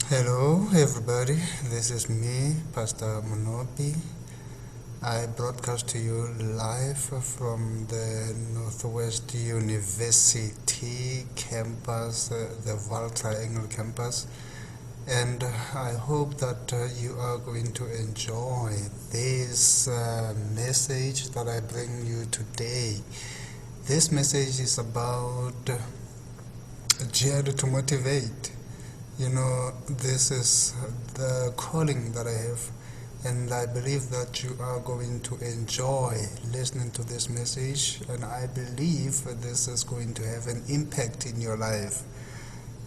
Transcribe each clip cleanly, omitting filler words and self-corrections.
Hello, everybody. This is me, Pastor Monopi. I broadcast to you live from the Northwest University campus, the Val Triangle campus, and I hope that you are going to enjoy this message that I bring you today. This message is about Geared to Motivate. This is the calling that I have, and I believe that you are going to enjoy listening to this message, and I believe this is going to have an impact in your life.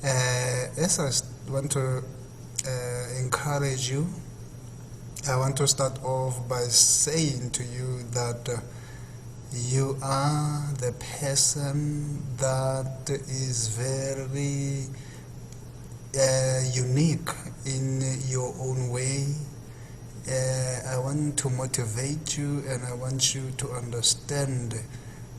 As I want to encourage you, I want to start off by saying to you that you are the person that is very unique in your own way. I want to motivate you, and I want you to understand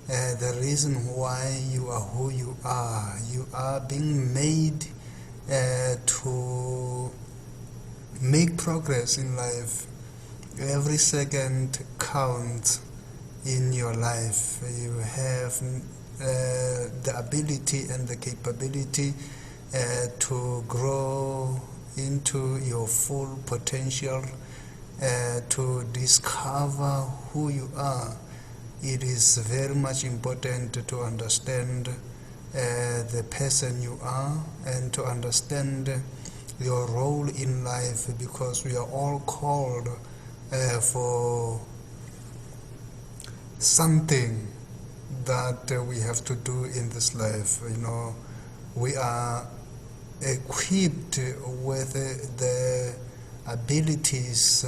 the reason why you are who you are. You are being made to make progress in life. Every second counts in your life. You have the ability and the capability to grow into your full potential, to discover who you are. It is very much important to understand the person you are and to understand your role in life, because we are all called for something that we have to do in this life. We are equipped with the abilities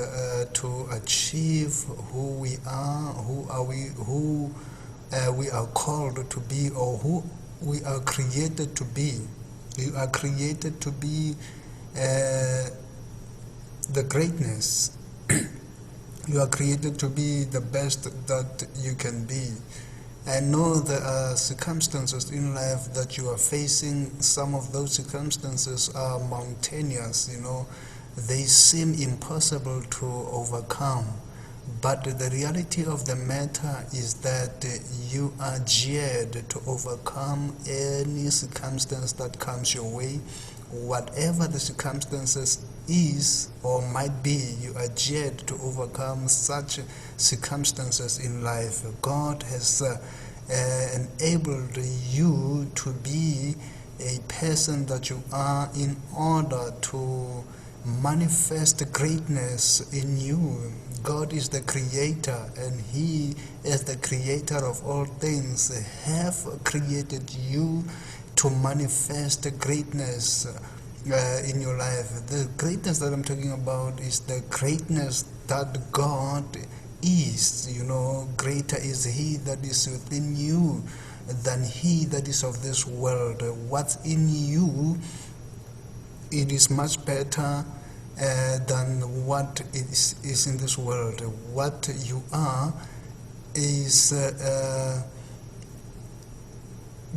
to achieve who we are, who we are called to be, or who we are created to be. You are created to be the greatness. You are created to be the best that you can be. I know there are circumstances in life that you are facing. Some of those circumstances are mountainous, they seem impossible to overcome. But the reality of the matter is that you are geared to overcome any circumstance that comes your way. Whatever the circumstances is or might be, you are geared to overcome such circumstances in life. God has enabled you to be a person that you are in order to manifest greatness in you. God is the creator, and He, as the creator of all things, have created you to manifest greatness in your life. The greatness that I'm talking about is the greatness that God is. Greater is He that is within you than he that is of this world. What's in you, it is much better than what is in this world. What you are is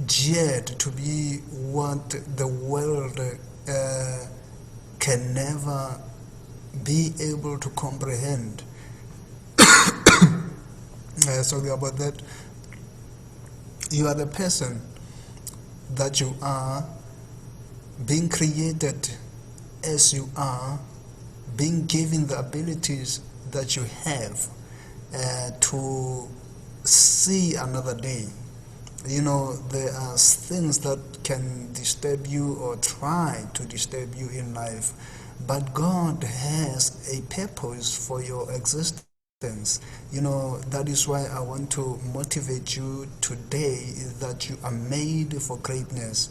geared to be what the world can never be able to comprehend. Sorry about that. You are the person that you are, being created as you are, being given the abilities that you have to see another day. There are things that can disturb you or try to disturb you in life, but God has a purpose for your existence. That is why I want to motivate you today that you are made for greatness.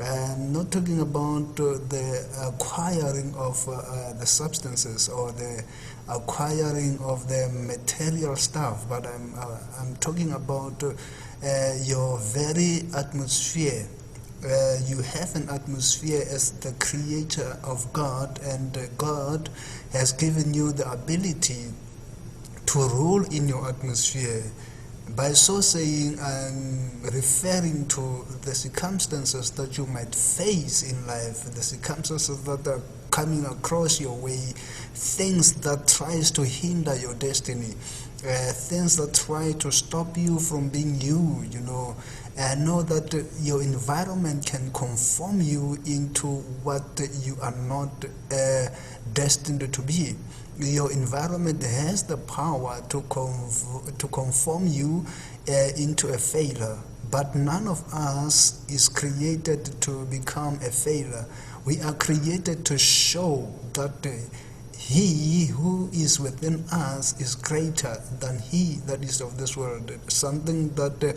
I'm not talking about the acquiring of the substances or the acquiring of the material stuff, but I'm talking about your very atmosphere. You have an atmosphere as the creator of God, and God has given you the ability to rule in your atmosphere. By so saying, I'm referring to the circumstances that you might face in life, the circumstances that are coming across your way, things that tries to hinder your destiny, things that try to stop you from being you, know that your environment can conform you into what you are not destined to be. Your environment has the power to conform you into a failure, but none of us is created to become a failure. We are created to show that he who is within us is greater than he that is of this world. Something that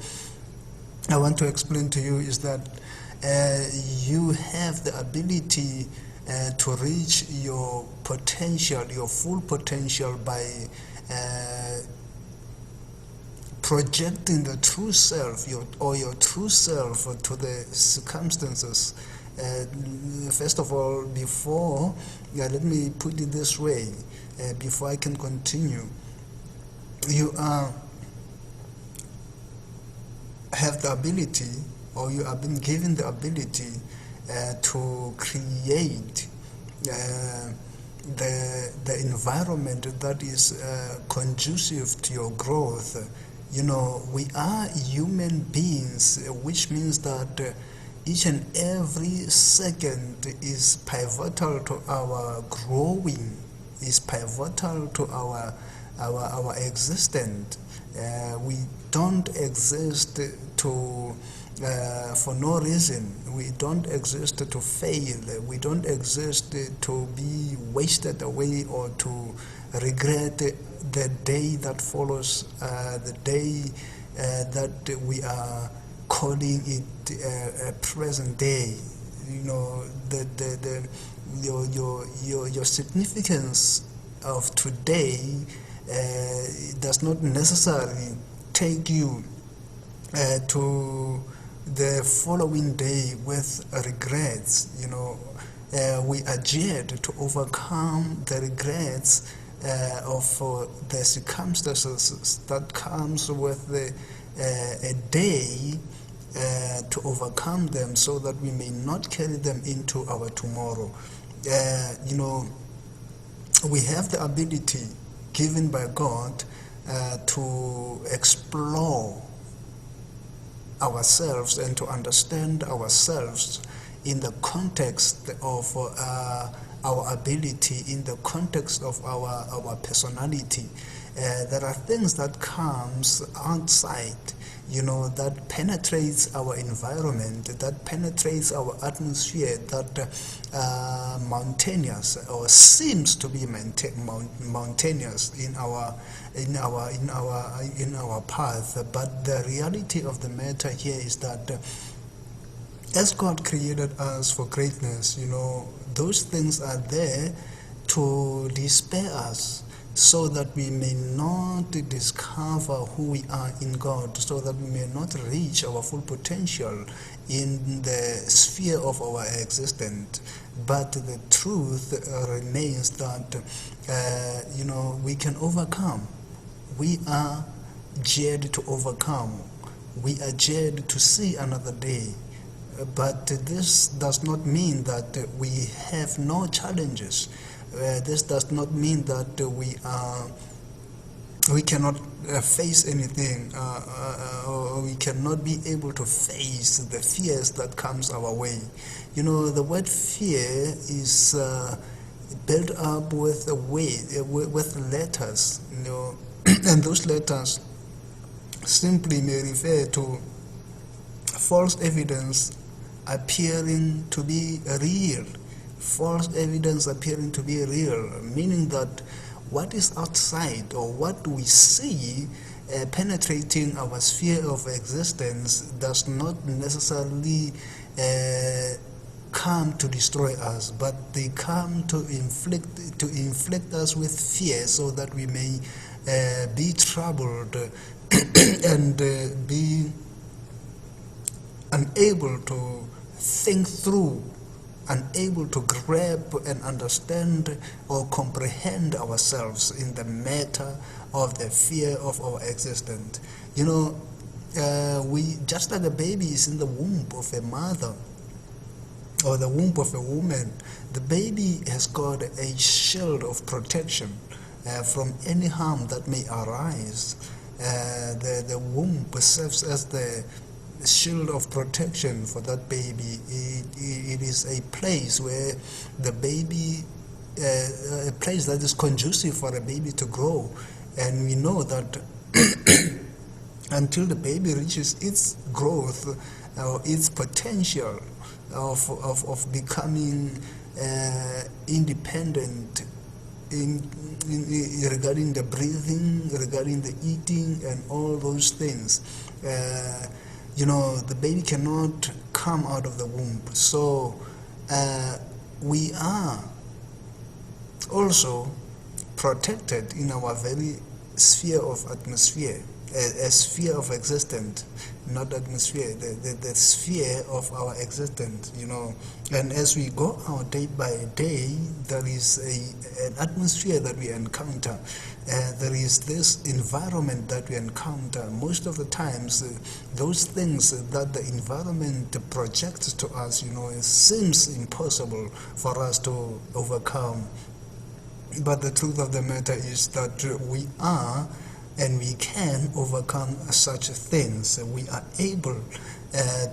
I want to explain to you is that you have the ability to reach your potential, your full potential, by projecting the true self, your true self to the circumstances. First of all, let me put it this way, before I can continue. You have the ability, or you have been given the ability to create the environment that is conducive to your growth. We are human beings, which means that each and every second is pivotal to our growing, is pivotal to our existence. We don't exist for no reason. We don't exist to fail. We don't exist to be wasted away or to regret the day that follows, the day that we are calling it a present day. Your significance of today does not necessarily take you to the following day with regrets. We are geared to overcome the regrets of the circumstances that comes with a day, to overcome them so that we may not carry them into our tomorrow. We have the ability given by God to explore ourselves and to understand ourselves in the context of our ability, in the context of our personality. There are things that comes outside, that penetrates our environment, that penetrates our atmosphere, that mountainous or seems to be mountainous in our path. But the reality of the matter here is that as God created us for greatness, those things are there to despair us, so that we may not discover who we are in God, so that we may not reach our full potential in the sphere of our existence. But the truth remains that we can overcome. We are geared to overcome. We are geared to see another day. But this does not mean that we have no challenges. This does not mean that we cannot face anything, or we cannot be able to face the fears that comes our way. The word fear is built up with letters, and those letters simply may refer to false evidence appearing to be real. False evidence appearing to be real, meaning that what is outside or what we see penetrating our sphere of existence does not necessarily come to destroy us, but they come to inflict us with fear, so that we may be troubled and be unable to think through, unable to grab and understand or comprehend ourselves in the matter of the fear of our existence. We, just like a baby is in the womb of a mother, or the womb of a woman, the baby has got a shield of protection from any harm that may arise. The womb serves as the shield of protection for that baby. It is a place where the baby, a place that is conducive for a baby to grow. And we know that until the baby reaches its growth or its potential of becoming independent regarding the breathing, regarding the eating, and all those things, the baby cannot come out of the womb. So we are also protected in our very sphere of atmosphere, a sphere of existence, not atmosphere, the sphere of our existence, And as we go out day by day, there is an atmosphere that we encounter. There is this environment that we encounter. Most of the times, those things that the environment projects to us, it seems impossible for us to overcome. But the truth of the matter is that we are and we can overcome such things. We are able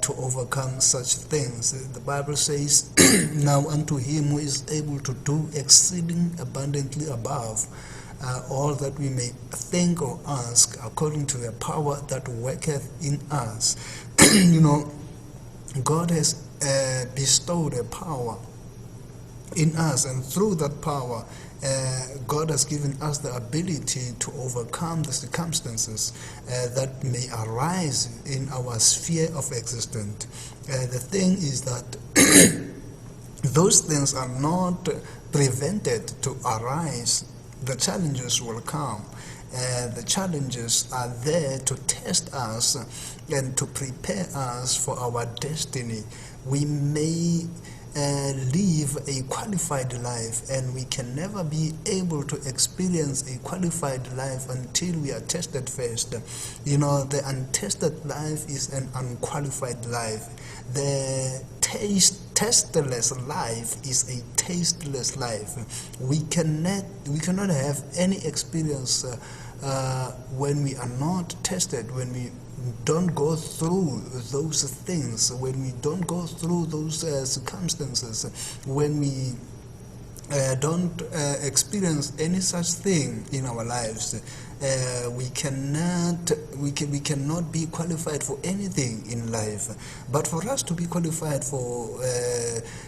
to overcome such things. The Bible says, now unto him who is able to do exceeding abundantly above all that we may think or ask, according to the power that worketh in us. God has bestowed a power in us, and through that power, God has given us the ability to overcome the circumstances that may arise in our sphere of existence. The thing is that those things are not prevented to arise. The challenges will come. The challenges are there to test us and to prepare us for our destiny. We may live a qualified life, and we can never be able to experience a qualified life until we are tested first. The untested life is an unqualified life. The tasteless life is a tasteless life. We cannot have any experience when we are not tested, when we don't go through those things, when we don't go through those circumstances, when we don't experience any such thing in our lives, we cannot be qualified for anything in life. But for us to be qualified for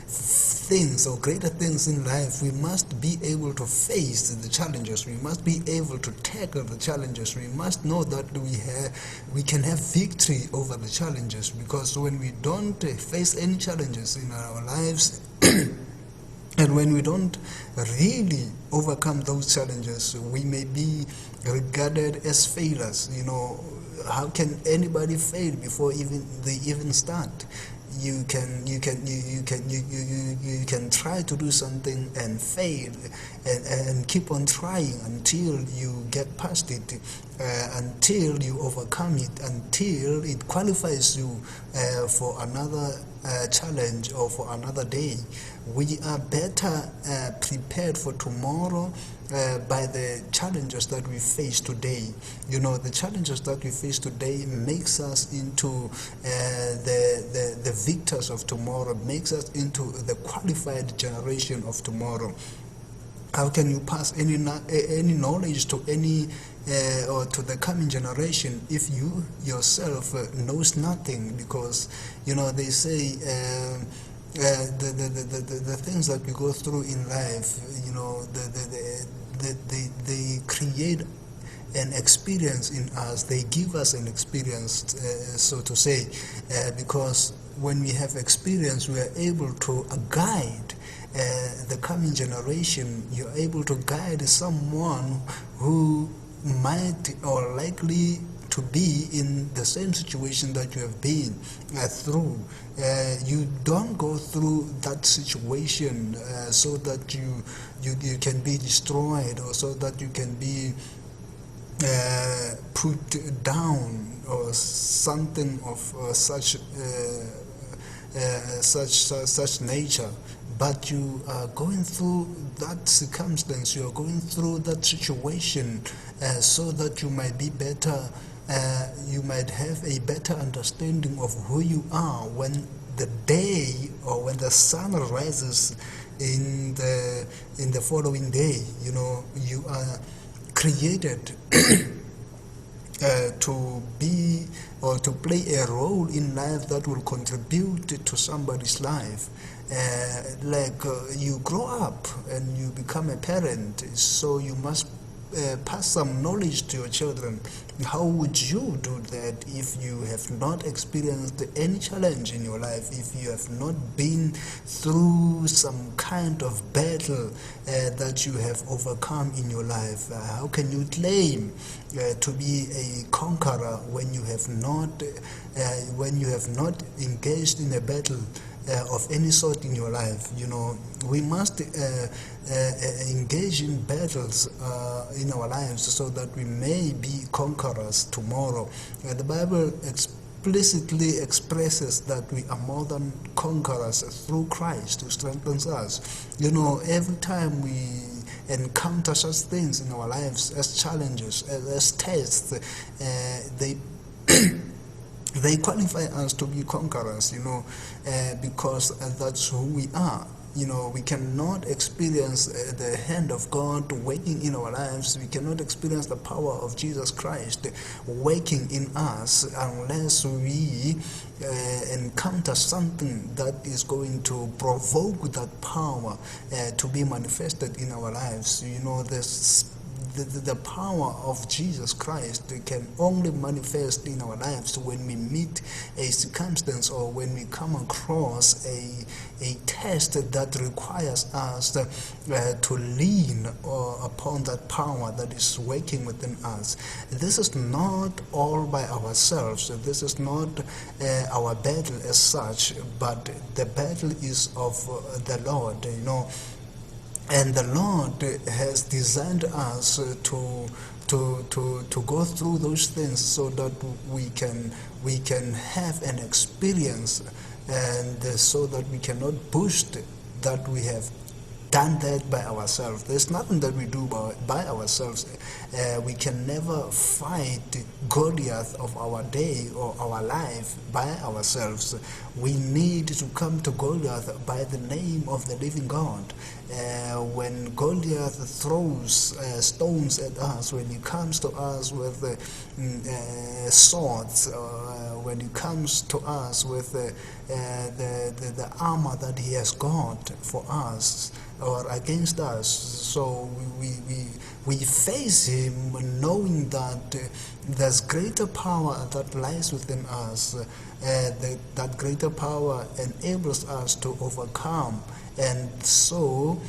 things or greater things in life, we must be able to face the challenges. We must be able to tackle the challenges. We must know that we can have victory over the challenges, because when we don't face any challenges in our lives and when we don't really overcome those challenges, we may be regarded as failures. How can anybody fail before they even start? You can try to do something and fail, and keep on trying until you get past it, until you overcome it, until it qualifies you for another challenge or for another day. We are better prepared for tomorrow by the challenges that we face today. The challenges that we face today makes us into the victors of tomorrow, makes us into the qualified generation of tomorrow. How can you pass any knowledge to any or to the coming generation if you yourself knows nothing? Because they say the things that we go through in life, they create an experience in us. They give us an experience, so to say, because when we have experience, we are able to guide the coming generation. You're able to guide someone who might or likely to be in the same situation that you have been through. You don't go through that situation so that you can be destroyed, or so that you can be put down, or something of such such nature, but you are going through that circumstance, you are going through that situation, so that you might be better, you might have a better understanding of who you are when the day or when the sun rises in the following day. You know, you are created to be or to play a role in life that will contribute to somebody's life. You grow up and you become a parent, so you must pass some knowledge to your children. How would you do that if you have not experienced any challenge in your life, if you have not been through some kind of battle that you have overcome in your life? How can you claim to be a conqueror when you have not engaged in a battle of any sort in your life? You know, we must engage in battles in our lives so that we may be conquerors tomorrow. The Bible explicitly expresses that we are more than conquerors through Christ who strengthens us. You know, every time we encounter such things in our lives as challenges, as tests, they they qualify us to be conquerors, you know, because that's who we are. You know, we cannot experience the hand of God working in our lives. We cannot experience the power of Jesus Christ working in us unless we encounter something that is going to provoke that power to be manifested in our lives. You know, the power of Jesus Christ can only manifest in our lives when we meet a circumstance or when we come across a test that requires us to lean upon that power that is working within us. This is not all by ourselves. This is not our battle as such, but the battle is of the Lord, you know. And the Lord has designed us to go through those things so that we can have an experience, and so that we cannot boast that we have done that by ourselves. There's nothing that we do by ourselves. We can never fight Goliath of our day or our life by ourselves. We need to come to Goliath by the name of the living God. When Goliath throws stones at us, when he comes to us with swords, when he comes to us with the armor that he has got for us or against us, so we face him knowing that there's greater power that lies within us. That greater power enables us to overcome, and so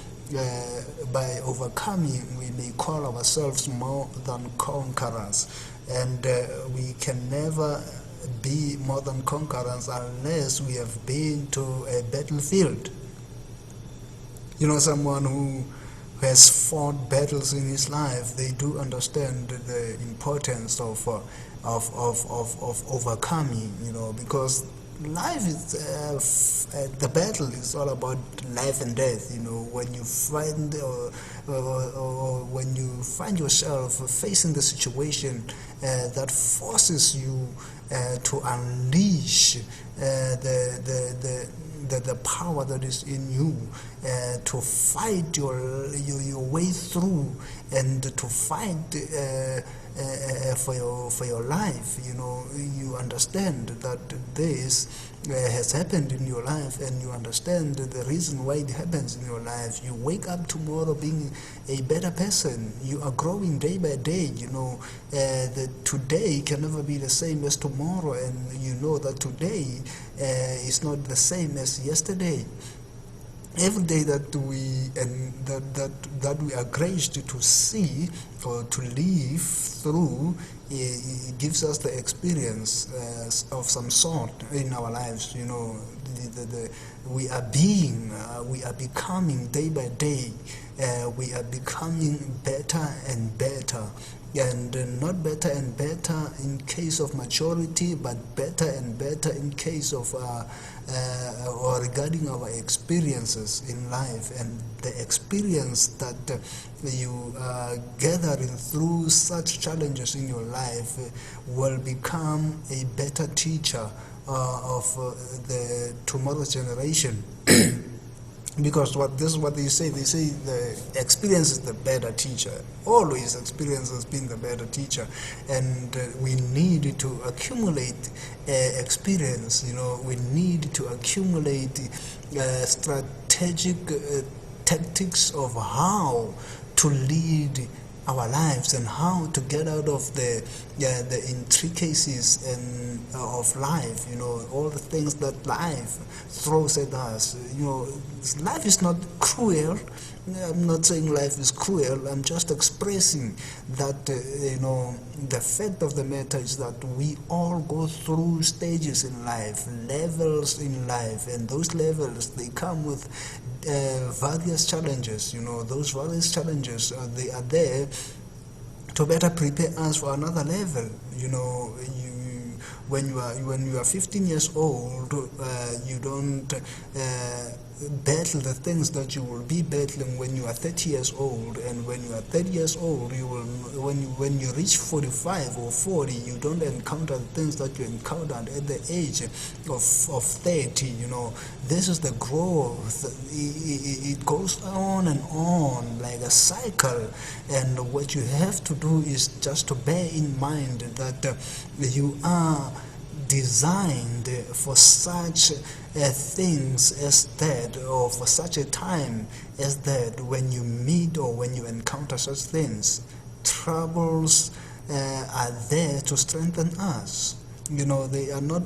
by overcoming we may call ourselves more than conquerors. And we can never be more than conquerors unless we have been to a battlefield. You know, someone who has fought battles in his life, they do understand the importance of overcoming, you know, because life is the battle is all about life and death. You know, when you find or when you find yourself facing the situation that forces you to unleash the power that is in you, to fight your way through, and to fight for your life. You know, you understand that this has happened in your life, and you understand the reason why it happens in your life. You wake up tomorrow being a better person. You are growing day by day. You know, that today can never be the same as tomorrow, and you know that today is not the same as yesterday. Every day that we are graced to see or to live through, it gives us the experience of some sort in our lives. You know, we are becoming day by day. We are becoming better and better. And not better and better in case of maturity, but better and better in case of or regarding our experiences in life, and the experience that you gathering through such challenges in your life will become a better teacher of the tomorrow's generation. Because this is what they say. They say the experience is the better teacher. Always experience has been the better teacher, and we need to accumulate experience. We need to accumulate strategic tactics of how to lead our lives and how to get out of the intricacies and of life. All the things that life throws at us. Life is not cruel. I'm not saying life is cruel. I'm just expressing that the fact of the matter is that we all go through stages in life, levels in life, and those levels, they come with various challenges. Those various challenges, they are there to better prepare us for another level. When you are 15 years old, you don't battle the things that you will be battling when you are 30 years old, and when you are 30 years old, you will when you reach 45 or 40, you don't encounter the things that you encountered at the age of 30. This is the growth. It goes on and on like a cycle, and what you have to do is just to bear in mind that you are designed for such things as that, or for such a time as that. When you meet or when you encounter such things, troubles are there to strengthen us. They are not.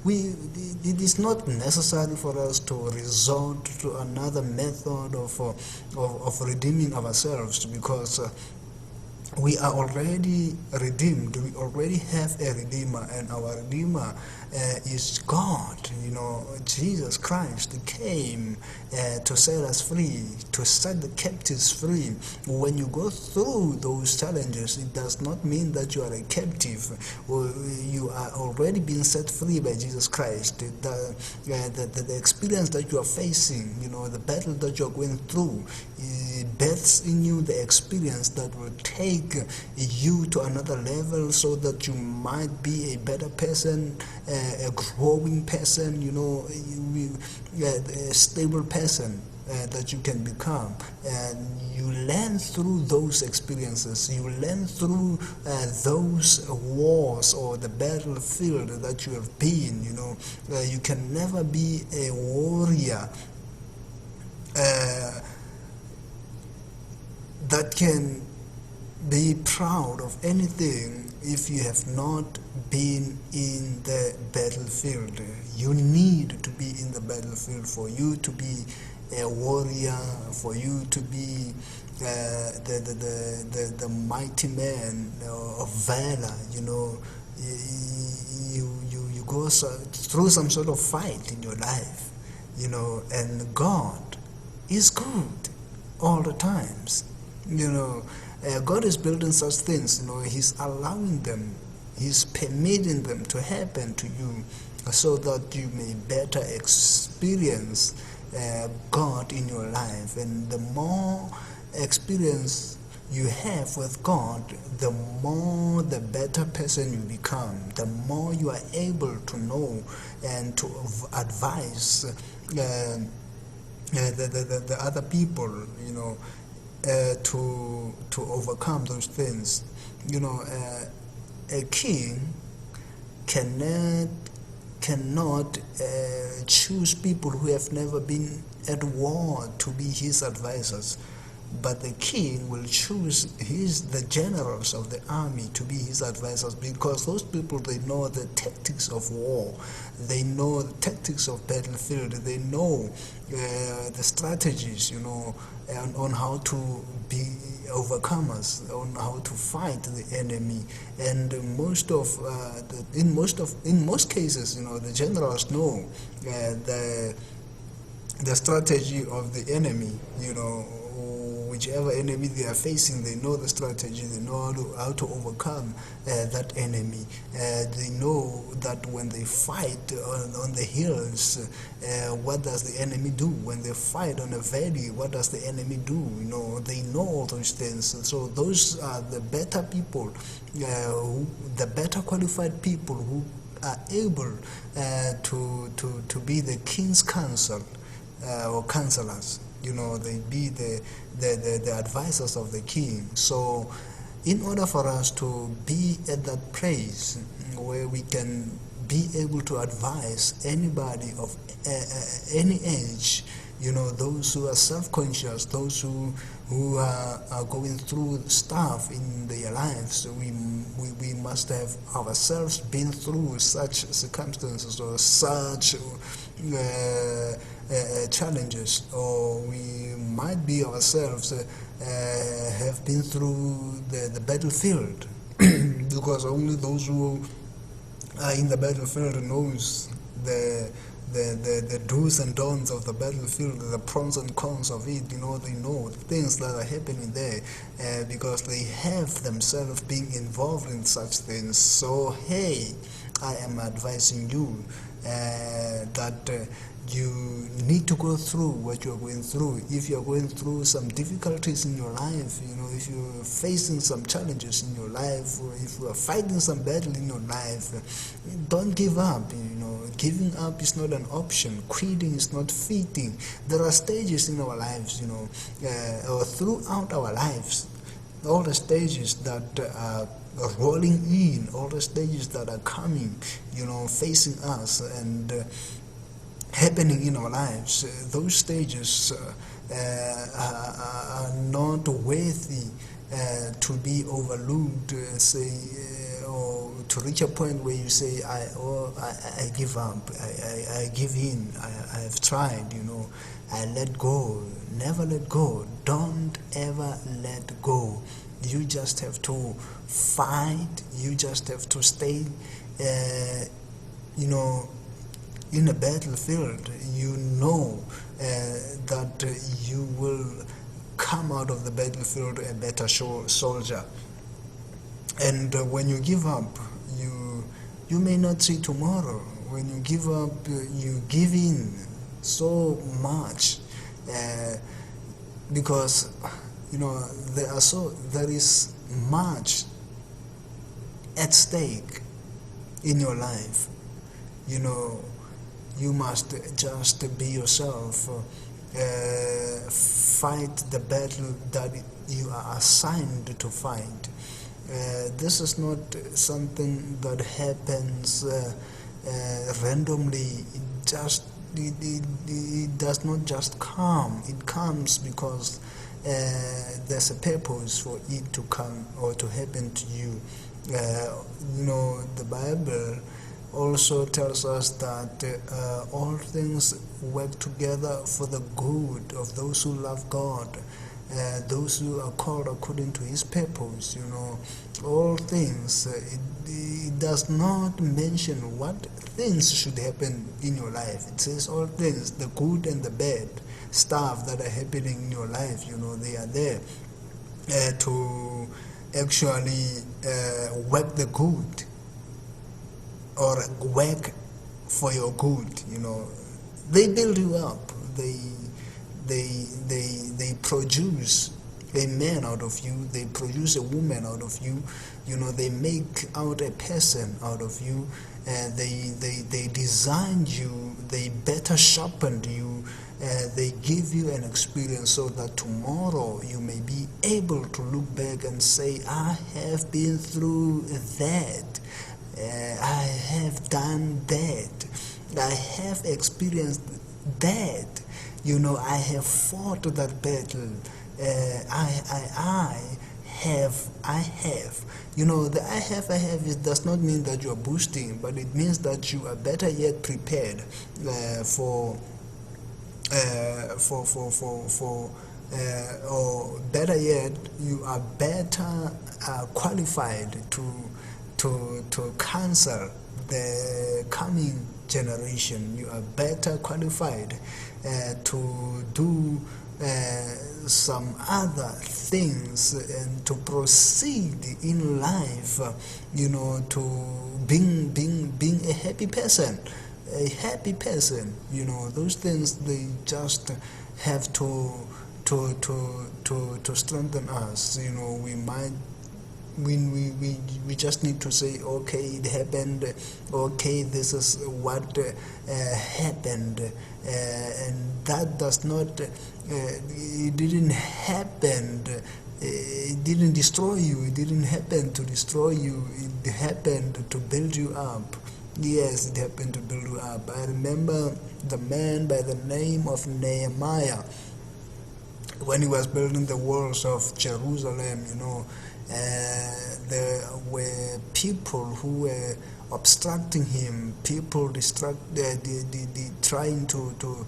It is not necessary for us to resort to another method of redeeming ourselves, because we are already redeemed. We already have a Redeemer, and our Redeemer is God. Jesus Christ came to set us free, to set the captives free. When you go through those challenges, it does not mean that you are a captive. You are already being set free by Jesus Christ. The experience that you are facing, the battle that you are going through, births in you the experience that will take you to another level, so that you might be a better person, a growing person, a stable person that you can become. And you learn through those experiences. You learn through those wars or the battlefield that you have been. You can never be a warrior that can be proud of anything if you have not been in the battlefield. You need to be in the battlefield for you to be a warrior, for you to be the mighty man of valor. You go through some sort of fight in your life, and God is good all the times. God is building such things. He's allowing them, He's permitting them to happen to you, so that you may better experience God in your life. And the more experience you have with God, the more the better person you become, the more you are able to know and to advise the other people, to overcome those things. A king cannot choose people who have never been at war to be his advisors, but the king will choose the generals of the army to be his advisors, because those people, they know the tactics of war, they know the tactics of battlefield, they know the strategies, on how to be overcomers, on how to fight the enemy. And in most cases, the generals know the strategy of the enemy. We whichever enemy they are facing, they know the strategy, they know how to overcome that enemy. They know that when they fight on the hills, what does the enemy do? When they fight on a valley, what does the enemy do? They know all those things. So those are the better people, the better qualified people who are able to be the king's counsel or counselors. They be the advisors of the king. So in order for us to be at that place where we can be able to advise anybody of any age, those who are self-conscious, those who are going through stuff in their lives, we must have ourselves been through such circumstances or such challenges, or we might be ourselves have been through the battlefield, because only those who are in the battlefield knows the do's and don'ts of the battlefield, the pros and cons of it. They know things that are happening there, because they have themselves been involved in such things. So hey, I am advising you that you need to go through what you are going through. If you are going through some difficulties in your life, if you're facing some challenges in your life, or if you are fighting some battle in your life, don't give up. Giving up is not an option. Quitting is not fitting. There are stages in our lives, or throughout our lives, all the stages that are rolling in, all the stages that are coming, facing us and happening in our lives. Those stages are not worthy to be overlooked, or to reach a point where you say, I give up, I give in, I have tried, I let go. Never let go. Don't ever let go. You just have to fight. You just have to stay, in a battlefield. That you will come out of the battlefield a better soldier. And when you give up, you may not see tomorrow. When you give up, you give in so much, because there is much at stake in your life. You must just be yourself, fight the battle that you are assigned to fight. This is not something that happens randomly. It does not just come. It comes because there's a purpose for it to come or to happen to you. The Bible also tells us that all things work together for the good of those who love God, those who are called according to His purpose. All things. It does not mention what things should happen in your life. It says all things, the good and the bad stuff that are happening in your life. They are there to actually work the good, or work for your good. They build you up. They produce a man out of you. They produce a woman out of you. They make out a person out of you. They designed you. They better sharpened you. They give you an experience so that tomorrow you may be able to look back and say, I have been through that. I have done that. I have experienced that. I have fought that battle. I have. The I have, it does not mean that you are boosting, but it means that you are better yet prepared or better yet, you are better qualified to counsel the coming generation. You are better qualified to do some other things and to proceed in life, to being a happy person. Those things, they just have to strengthen us. We just need to say, okay, it happened, okay, this is what happened, and that does not, it didn't happen, it didn't destroy you, it didn't happen to destroy you, it happened to build you up. Yes, it happened to build you up. I remember the man by the name of Nehemiah, when he was building the walls of Jerusalem. There were people who were obstructing him, people trying to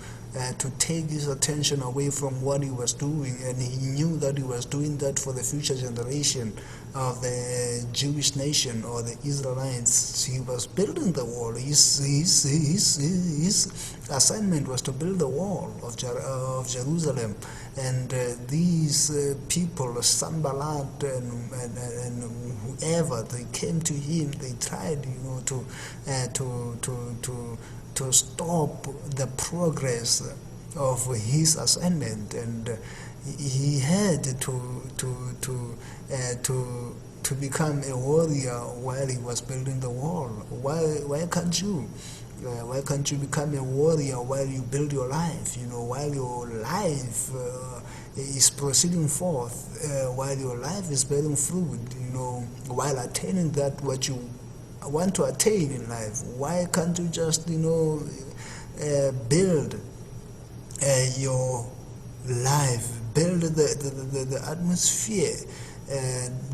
take his attention away from what he was doing, and he knew that he was doing that for the future generation of the Jewish nation or the Israelites. He was building the wall. His assignment was to build the wall of Jerusalem, and these people, Sanballat and whoever, they came to him. They tried, to stop the progress of his assignment, and he had to become a warrior while he was building the wall. Why can't you? Why can't you become a warrior while you build your life? While your life is proceeding forth, while your life is bearing fruit, while attaining that what you want to attain in life. Why can't you just, build your life, build the atmosphere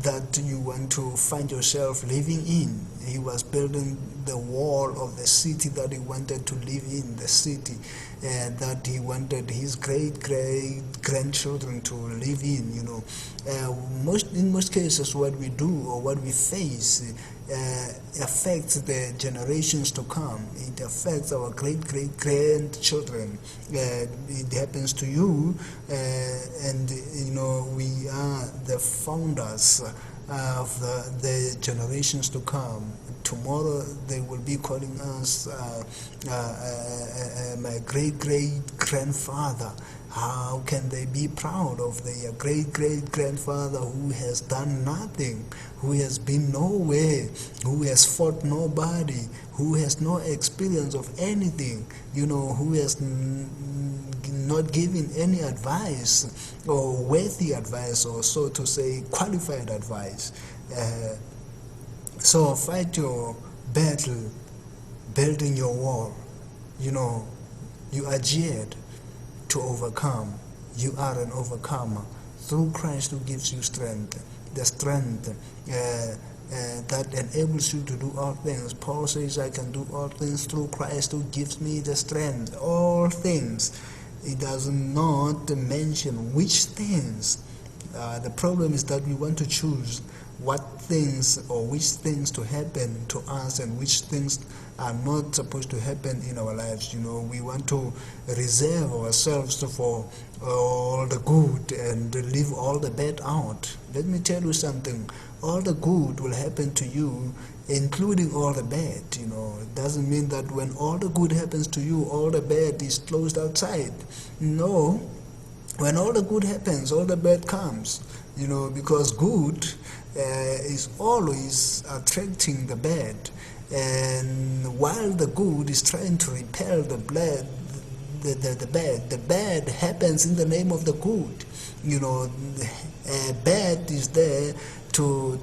that you want to find yourself living in? He was building the wall of the city that he wanted to live in, the city that he wanted his great-grandchildren to live in. In most cases, what we do or what we face affects the generations to come. It affects our great-grandchildren. It happens to you, and we are the founders of the generations to come. Tomorrow they will be calling us my great-great-grandfather. How can they be proud of their great-great-grandfather who has done nothing, who has been nowhere, who has fought nobody, who has no experience of anything, who has not given any advice or worthy advice, or so to say, qualified advice? So fight your battle, building your wall. You are geared to overcome. You are an overcomer through Christ who gives you strength. The strength that enables you to do all things. Paul says, I can do all things through Christ who gives me the strength. All things. It does not mention which things. The problem is that we want to choose what things or which things to happen to us and which things are not supposed to happen in our lives. We want to reserve ourselves for all the good and leave all the bad out. Let me tell you something. All the good will happen to you, including all the bad. It doesn't mean that when all the good happens to you, all the bad is closed outside. No. When all the good happens, all the bad comes. Because good is always attracting the bad, and while the good is trying to repel the bad, the bad happens in the name of the good. Bad is there to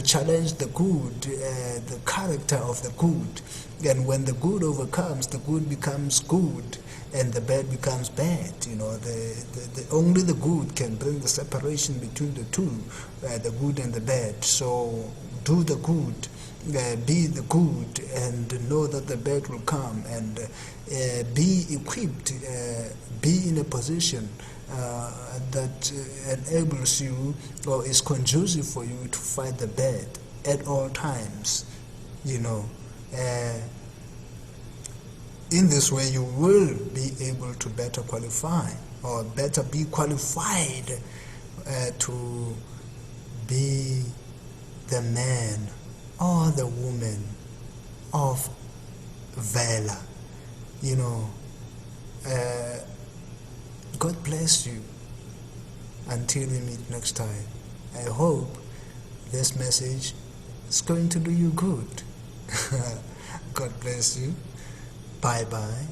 challenge the good, the character of the good. And when the good overcomes, the good becomes good, and the bad becomes bad. Only the good can bring the separation between the two, the good and the bad. So do the good, be the good, and know that the bad will come, and be equipped, be in a position that enables you or is conducive for you to fight the bad at all times. In this way, you will be able to better qualify or better be qualified to be the man or the woman of valor. You know, God bless you. Until we meet next time, I hope this message is going to do you good. God bless you. Bye bye.